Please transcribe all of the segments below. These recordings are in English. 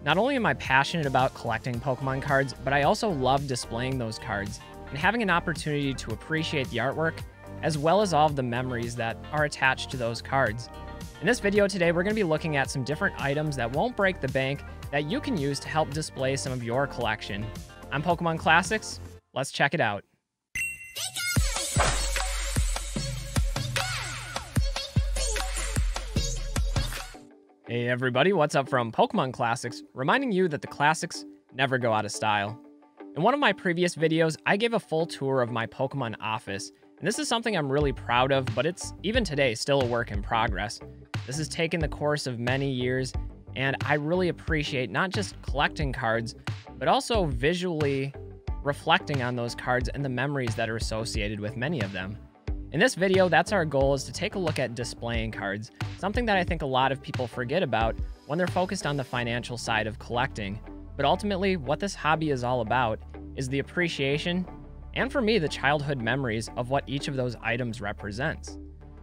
Not only am I passionate about collecting Pokemon cards, but I also love displaying those cards and having an opportunity to appreciate the artwork, as well as all of the memories that are attached to those cards. In this video today, we're going to be looking at some different items that won't break the bank that you can use to help display some of your collection. I'm Pokemon Classics. Let's check it out. Hey everybody, what's up from Pokemon Classics, reminding you that the classics never go out of style. In one of my previous videos, I gave a full tour of my Pokemon office, and this is something I'm really proud of, but it's, even today, still a work in progress. This has taken the course of many years, and I really appreciate not just collecting cards, but also visually reflecting on those cards and the memories that are associated with many of them. In this video, that's our goal, is to take a look at displaying cards, something that I think a lot of people forget about when they're focused on the financial side of collecting. But ultimately, what this hobby is all about is the appreciation, and for me, the childhood memories of what each of those items represents.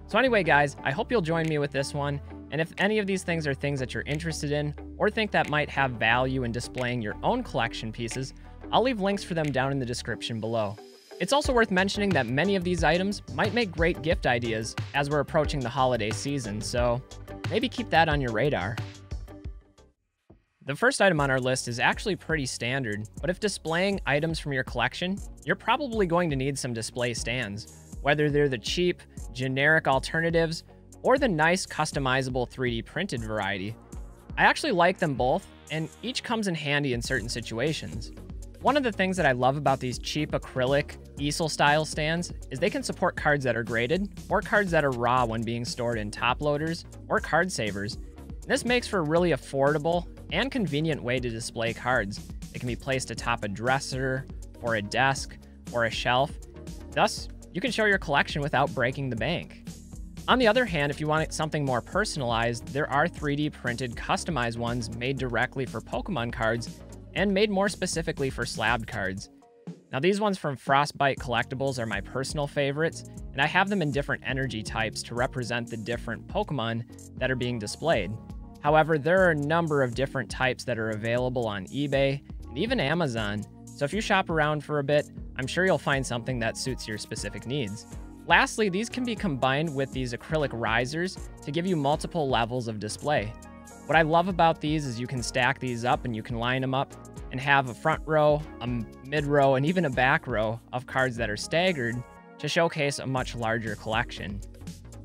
So anyway, guys, I hope you'll join me with this one, and if any of these things are things that you're interested in, or think that might have value in displaying your own collection pieces, I'll leave links for them down in the description below. It's also worth mentioning that many of these items might make great gift ideas as we're approaching the holiday season, so maybe keep that on your radar. The first item on our list is actually pretty standard, but if displaying items from your collection, you're probably going to need some display stands, whether they're the cheap, generic alternatives, or the nice customizable 3D printed variety. I actually like them both, and each comes in handy in certain situations. One of the things that I love about these cheap acrylic easel style stands is they can support cards that are graded or cards that are raw when being stored in top loaders or card savers. This makes for a really affordable and convenient way to display cards. They can be placed atop a dresser or a desk or a shelf. Thus, you can show your collection without breaking the bank. On the other hand, if you want something more personalized, there are 3D printed customized ones made directly for Pokemon cards and made more specifically for slabbed cards. Now these ones from Frostbite Collectibles are my personal favorites, and I have them in different energy types to represent the different Pokemon that are being displayed. However, there are a number of different types that are available on eBay and even Amazon, so if you shop around for a bit, I'm sure you'll find something that suits your specific needs. Lastly, these can be combined with these acrylic risers to give you multiple levels of display. What I love about these is you can stack these up and you can line them up and have a front row, a mid row, and even a back row of cards that are staggered to showcase a much larger collection.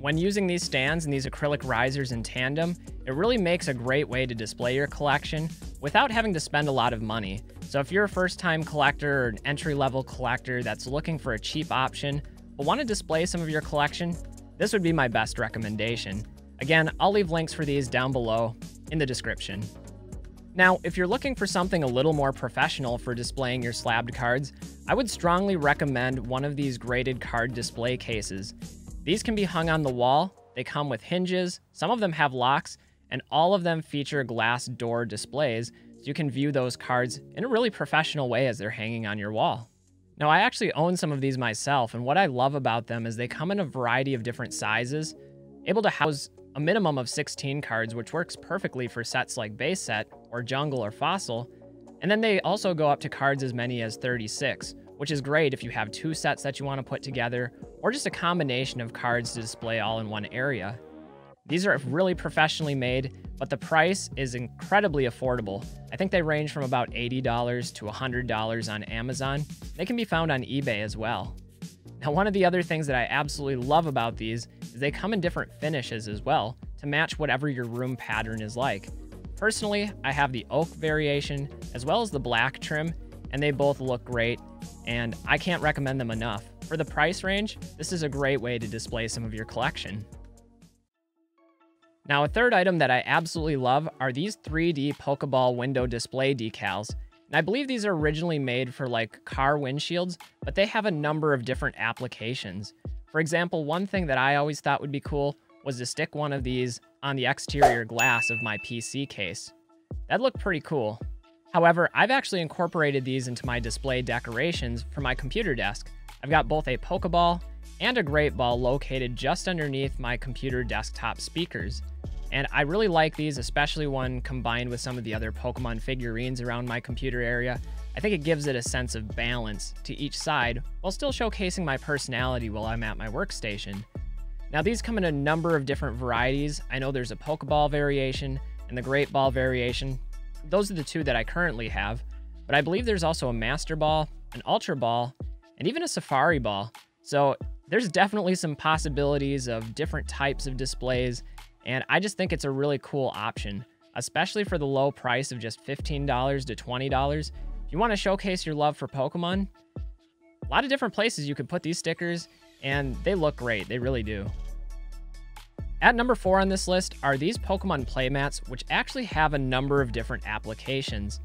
When using these stands and these acrylic risers in tandem, it really makes a great way to display your collection without having to spend a lot of money. So if you're a first-time collector or an entry-level collector that's looking for a cheap option but want to display some of your collection, this would be my best recommendation. Again, I'll leave links for these down below in the description. Now, if you're looking for something a little more professional for displaying your slabbed cards, I would strongly recommend one of these graded card display cases. These can be hung on the wall, they come with hinges, some of them have locks, and all of them feature glass door displays, so you can view those cards in a really professional way as they're hanging on your wall. Now, I actually own some of these myself, and what I love about them is they come in a variety of different sizes, able to house a minimum of 16 cards, which works perfectly for sets like Base Set or Jungle or Fossil, and then they also go up to cards as many as 36, which is great if you have two sets that you want to put together, or just a combination of cards to display all in one area. These are really professionally made, but the price is incredibly affordable. I think they range from about $80 to $100 on Amazon. They can be found on eBay as well. Now, one of the other things that I absolutely love about these is they come in different finishes as well to match whatever your room pattern is like. Personally, I have the oak variation as well as the black trim, and they both look great, and I can't recommend them enough. For the price range, this is a great way to display some of your collection. Now, a third item that I absolutely love are these 3D Pokeball window display decals. And I believe these are originally made for like car windshields, but they have a number of different applications. For example, one thing that I always thought would be cool was to stick one of these on the exterior glass of my PC case. That'd look pretty cool. However, I've actually incorporated these into my display decorations for my computer desk. I've got both a Pokeball and a Great Ball located just underneath my computer desktop speakers. And I really like these, especially when combined with some of the other Pokemon figurines around my computer area. I think it gives it a sense of balance to each side while still showcasing my personality while I'm at my workstation. Now these come in a number of different varieties. I know there's a Pokeball variation and the Great Ball variation. Those are the two that I currently have, but I believe there's also a Master Ball, an Ultra Ball, and even a Safari Ball. So there's definitely some possibilities of different types of displays, and I just think it's a really cool option, especially for the low price of just $15 to $20. If you want to showcase your love for Pokemon, a lot of different places you could put these stickers, and they look great. They really do. At number 4 on this list are these Pokemon playmats, which actually have a number of different applications.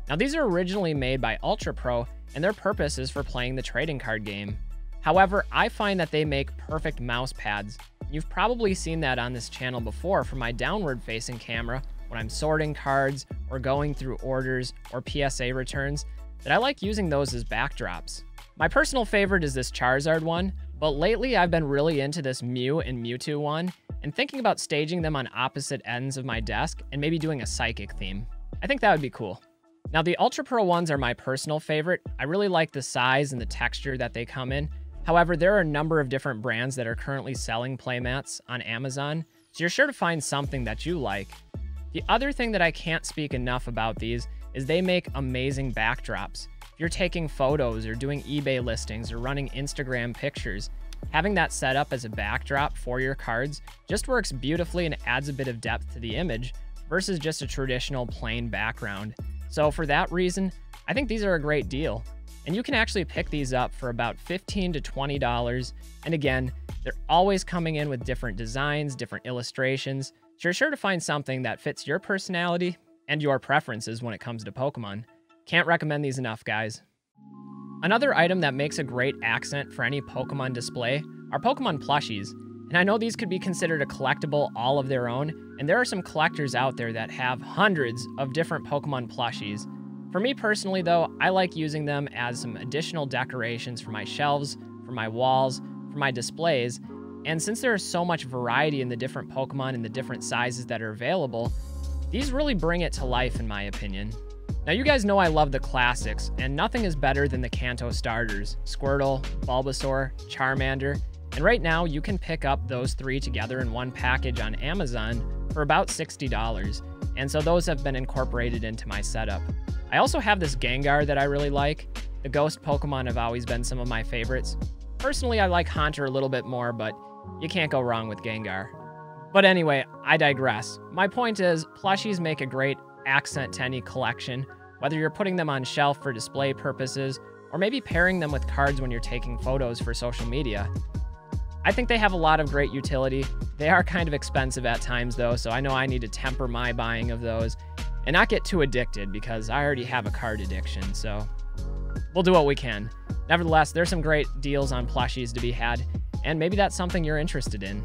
Now, these are originally made by Ultra Pro, and their purpose is for playing the trading card game. However, I find that they make perfect mouse pads. You've probably seen that on this channel before from my downward-facing camera when I'm sorting cards or going through orders or PSA returns, that I like using those as backdrops. My personal favorite is this Charizard one, but lately I've been really into this Mew and Mewtwo one, and thinking about staging them on opposite ends of my desk and maybe doing a psychic theme. I think that would be cool. Now, the Ultra Pro ones are my personal favorite. I really like the size and the texture that they come in. However, there are a number of different brands that are currently selling playmats on Amazon, so you're sure to find something that you like. The other thing that I can't speak enough about these is they make amazing backdrops. If you're taking photos or doing eBay listings or running Instagram pictures, having that set up as a backdrop for your cards just works beautifully and adds a bit of depth to the image versus just a traditional plain background. So for that reason, I think these are a great deal. And you can actually pick these up for about $15 to $20. And again, they're always coming in with different designs, different illustrations. So you're sure to find something that fits your personality and your preferences when it comes to Pokemon. Can't recommend these enough, guys. Another item that makes a great accent for any Pokemon display are Pokemon plushies. And I know these could be considered a collectible all of their own, and there are some collectors out there that have hundreds of different Pokemon plushies. For me personally though, I like using them as some additional decorations for my shelves, for my walls, for my displays, and since there is so much variety in the different Pokemon and the different sizes that are available, these really bring it to life in my opinion. Now you guys know I love the classics, and nothing is better than the Kanto starters, Squirtle, Bulbasaur, Charmander, and right now you can pick up those 3 together in one package on Amazon for about $60, and so those have been incorporated into my setup. I also have this Gengar that I really like. The ghost Pokemon have always been some of my favorites. Personally, I like Haunter a little bit more, but you can't go wrong with Gengar. But anyway, I digress. My point is, plushies make a great accent to any collection, whether you're putting them on shelf for display purposes, or maybe pairing them with cards when you're taking photos for social media. I think they have a lot of great utility. They are kind of expensive at times though, so I know I need to temper my buying of those and not get too addicted because I already have a card addiction, so we'll do what we can. Nevertheless, there's some great deals on plushies to be had, and maybe that's something you're interested in.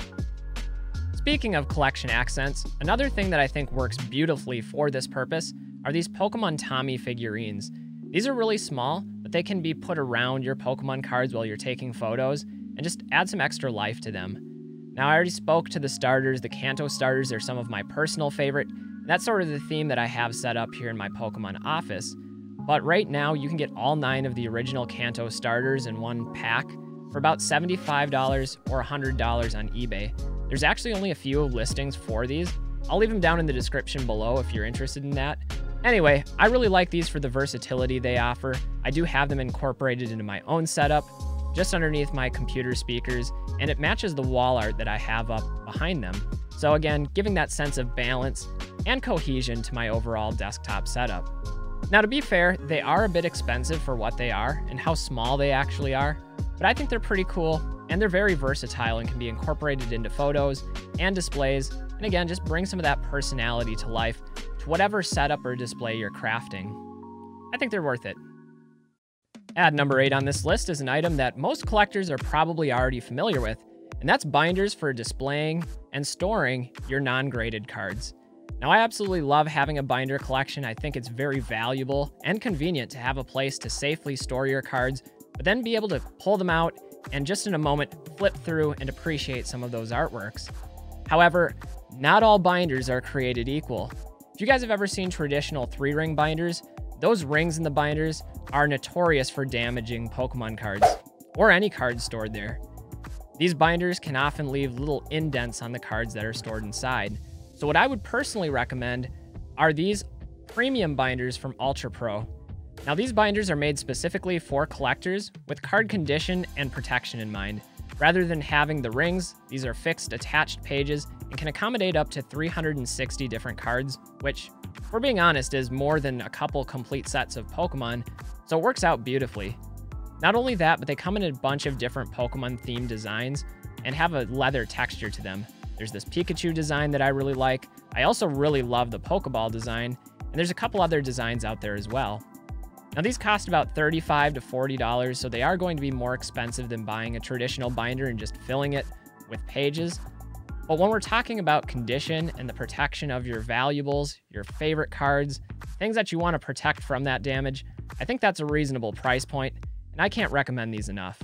Speaking of collection accents, another thing that I think works beautifully for this purpose are these Pokemon Tommy figurines. These are really small, but they can be put around your Pokemon cards while you're taking photos and just add some extra life to them. Now, I already spoke to the starters. The Kanto starters are some of my personal favorite, and that's sort of the theme that I have set up here in my Pokemon office. But right now, you can get all 9 of the original Kanto starters in one pack for about $75 or $100 on eBay. There's actually only a few listings for these. I'll leave them down in the description below if you're interested in that. Anyway, I really like these for the versatility they offer. I do have them incorporated into my own setup, just underneath my computer speakers, and it matches the wall art that I have up behind them. So again, giving that sense of balance and cohesion to my overall desktop setup. Now, to be fair, they are a bit expensive for what they are and how small they actually are, but I think they're pretty cool, and they're very versatile and can be incorporated into photos and displays, and again, just bring some of that personality to life to whatever setup or display you're crafting. I think they're worth it. At number 8 on this list is an item that most collectors are probably already familiar with, and that's binders for displaying and storing your non-graded cards. Now, I absolutely love having a binder collection. I think it's very valuable and convenient to have a place to safely store your cards, but then be able to pull them out and just in a moment flip through and appreciate some of those artworks. However, not all binders are created equal. If you guys have ever seen traditional 3-ring binders, those rings in the binders are notorious for damaging Pokemon cards, or any cards stored there. These binders can often leave little indents on the cards that are stored inside. So what I would personally recommend are these premium binders from Ultra Pro. Now these binders are made specifically for collectors with card condition and protection in mind. Rather than having the rings, these are fixed attached pages and can accommodate up to 360 different cards, which, if we're being honest, is more than a couple complete sets of Pokemon, so it works out beautifully. Not only that, but they come in a bunch of different Pokemon themed designs and have a leather texture to them. There's this Pikachu design that I really like. I also really love the Pokeball design, and there's a couple other designs out there as well. Now these cost about $35 to $40, so they are going to be more expensive than buying a traditional binder and just filling it with pages. But when we're talking about condition and the protection of your valuables, your favorite cards, things that you want to protect from that damage, I think that's a reasonable price point, and I can't recommend these enough.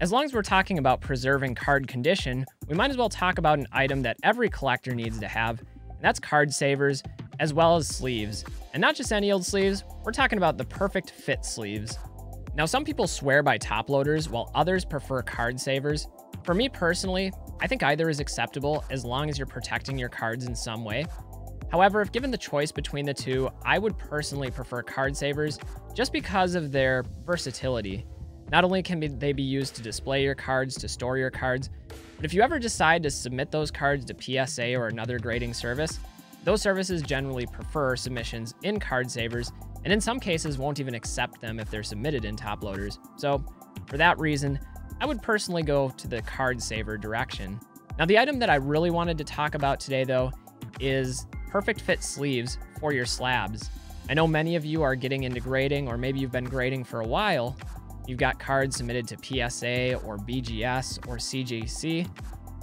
As long as we're talking about preserving card condition, we might as well talk about an item that every collector needs to have, and that's card savers, as well as sleeves. And not just any old sleeves, we're talking about the perfect fit sleeves. Now some people swear by top loaders while others prefer card savers. For me personally, I think either is acceptable as long as you're protecting your cards in some way. However, if given the choice between the two, I would personally prefer card savers just because of their versatility. Not only can they be used to display your cards, to store your cards, but if you ever decide to submit those cards to PSA or another grading service, those services generally prefer submissions in card savers, and in some cases won't even accept them if they're submitted in top loaders. So for that reason, I would personally go to the card saver direction. Now the item that I really wanted to talk about today though is perfect fit sleeves for your slabs. I know many of you are getting into grading, or maybe you've been grading for a while. You've got cards submitted to PSA or BGS or CGC,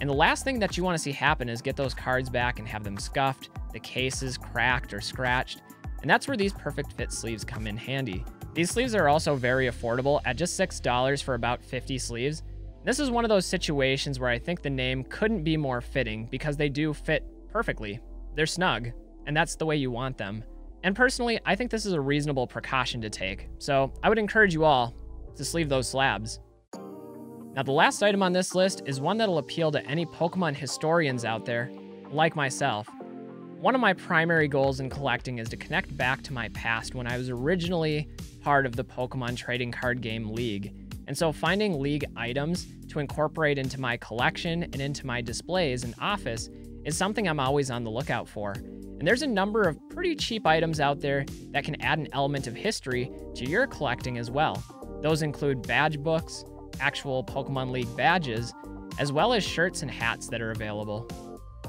and the last thing that you want to see happen is get those cards back and have them scuffed, the cases cracked or scratched, and that's where these perfect fit sleeves come in handy. These sleeves are also very affordable at just $6 for about 50 sleeves. This is one of those situations where I think the name couldn't be more fitting because they do fit perfectly. They're snug, and that's the way you want them. And personally, I think this is a reasonable precaution to take, so I would encourage you all to sleeve those slabs. Now the last item on this list is one that'll appeal to any Pokemon historians out there, like myself. One of my primary goals in collecting is to connect back to my past when I was originally part of the Pokemon trading card game League. And so finding League items to incorporate into my collection and into my displays and office is something I'm always on the lookout for. And there's a number of pretty cheap items out there that can add an element of history to your collecting as well. Those include badge books, actual Pokemon League badges, as well as shirts and hats that are available.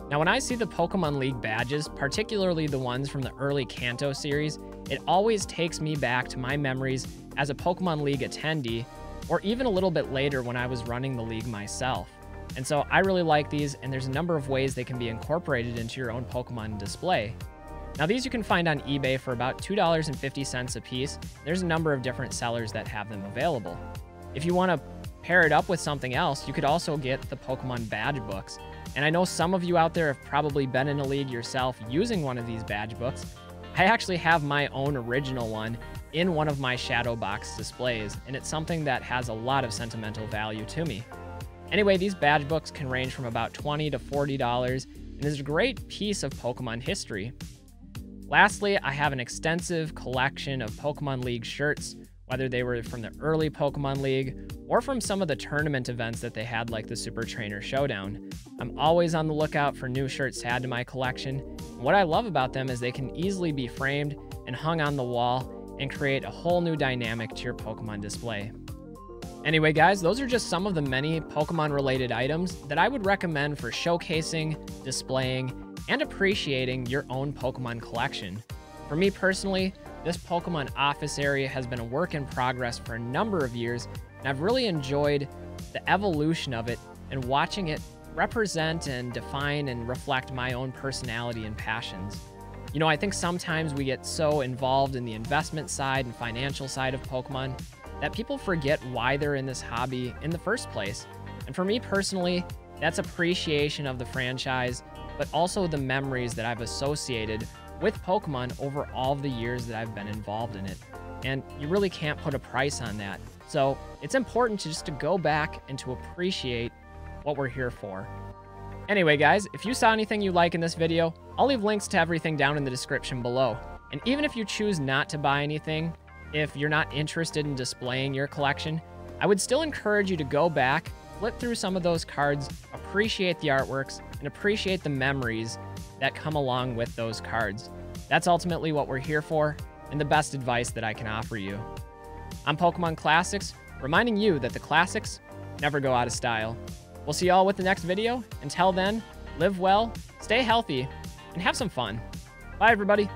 Now when I see the Pokemon League badges, particularly the ones from the early Kanto series, it always takes me back to my memories as a Pokemon League attendee, or even a little bit later when I was running the league myself. And so I really like these, and there's a number of ways they can be incorporated into your own Pokemon display. Now these you can find on eBay for about $2.50 a piece. There's a number of different sellers that have them available. If you want to pair it up with something else, you could also get the Pokemon badge books. And I know some of you out there have probably been in a league yourself using one of these badge books. I actually have my own original one in one of my shadow box displays, and it's something that has a lot of sentimental value to me. Anyway, these badge books can range from about $20 to $40, and is a great piece of Pokemon history. Lastly, I have an extensive collection of Pokemon League shirts, whether they were from the early Pokemon League or from some of the tournament events that they had, like the Super Trainer Showdown. I'm always on the lookout for new shirts to add to my collection. And what I love about them is they can easily be framed and hung on the wall and create a whole new dynamic to your Pokemon display. Anyway, guys, those are just some of the many Pokemon-related items that I would recommend for showcasing, displaying, and appreciating your own Pokemon collection. For me personally, this Pokemon office area has been a work in progress for a number of years, and I've really enjoyed the evolution of it and watching it represent and define and reflect my own personality and passions. You know, I think sometimes we get so involved in the investment side and financial side of Pokemon that people forget why they're in this hobby in the first place. And for me personally, That's appreciation of the franchise, but also the memories that I've associated with Pokemon over all of the years that I've been involved in it. And you really can't put a price on that. So it's important to go back and to appreciate what we're here for. Anyway, guys, if you saw anything you like in this video, I'll leave links to everything down in the description below. And even if you choose not to buy anything, if you're not interested in displaying your collection, I would still encourage you to go back, flip through some of those cards, appreciate the artworks, and appreciate the memories that come along with those cards. That's ultimately what we're here for, and the best advice that I can offer you. I'm Pokemon Classics, reminding you that the classics never go out of style. We'll see y'all with the next video. Until then, live well, stay healthy, and have some fun. Bye, everybody.